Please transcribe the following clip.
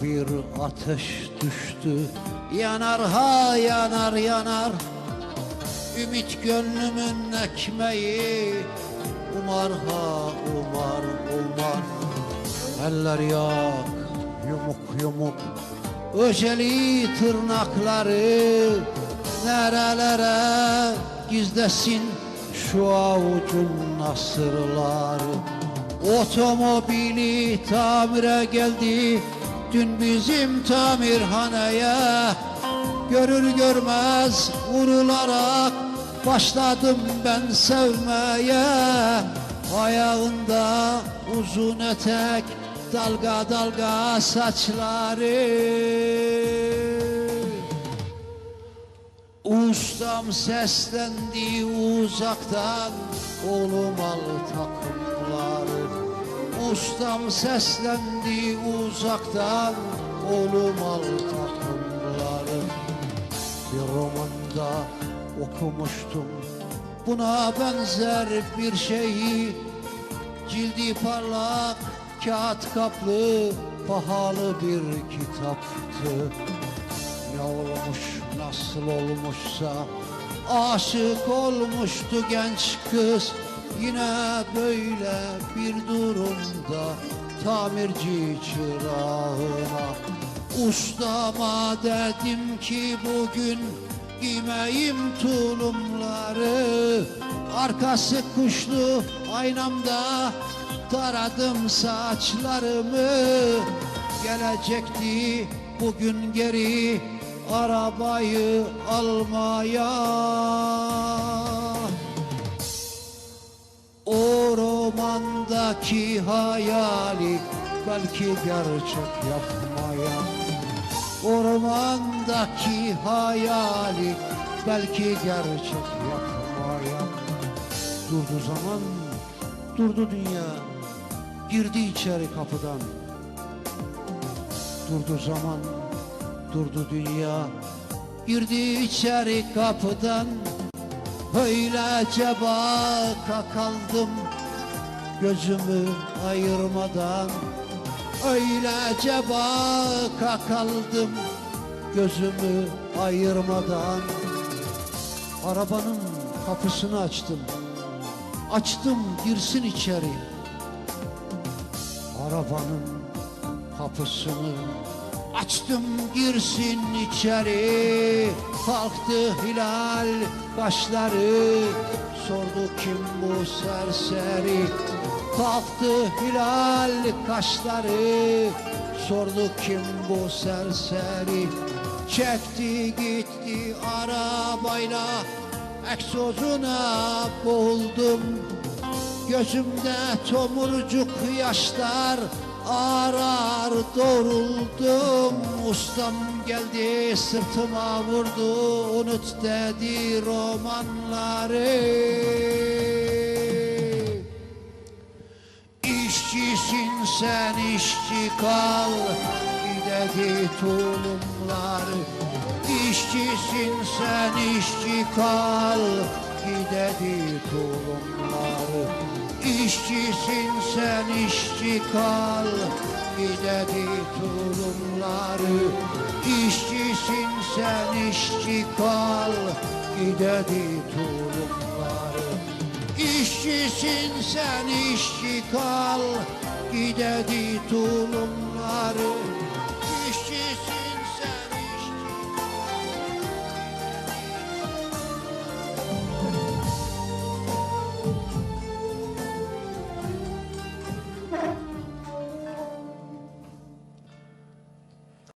bir ateş düştü. Yanar ha yanar yanar, ümit gönlümün ekmeği. Umar ha umar umar, eller yak yumuk yumuk, öceli tırnakları. Nerelere gizlesin şu avucun nasırları. Otomobili tamire geldi dün bizim tamirhaneye. Görür görmez vurularak başladım ben sevmeye. Ayağında uzun etek, dalga dalga saçları. Ustam seslendi uzaktan, oğlum al takımları. Ustam seslendi uzaktan, oğlum al takımları. Bir romanda okumuştum buna benzer bir şeyi. Cildi parlak, kağıt kaplı, pahalı bir kitaptı. Ne olmuş, nasıl olmuşsa aşık olmuştu genç kız. Yine böyle bir durumda tamirci çırağına. Ustama dedim ki bugün giymeyim tulumları. Arkası kuşlu aynamda taradım saçlarımı. Gelecekti bugün geri arabayı almaya. O romandaki hayali belki gerçek yapmaya. O romandaki hayali belki gerçek yapmaya. Durdu zaman, durdu dünya, girdi içeri kapıdan. Durdu zaman, durdu dünya, girdi içeri kapıdan. Öylece baka kaldım gözümü ayırmadan. Öylece baka kaldım gözümü ayırmadan. Arabanın kapısını açtım, açtım girsin içeri. Arabanın kapısını açtım girsin içeri. Kalktı hilal kaşları, sordu kim bu serseri. Kalktı hilal kaşları, sordu kim bu serseri. Çekti gitti arabayla, egzozuna boğuldum. Gözümde tomurcuk yaşlar arar doğruldum. Ustam geldi sırtıma vurdu, unut dedi romanları. İşçisin sen işçi kal, dedi tulumları. İşçisin sen işçi kal, dedi tulumları. İşçisin sen işçi kal, dedi tulumları. İşçisin sen işçi kal, dedi tulumları. İşçisin sen işçi kal, dedi tulumları.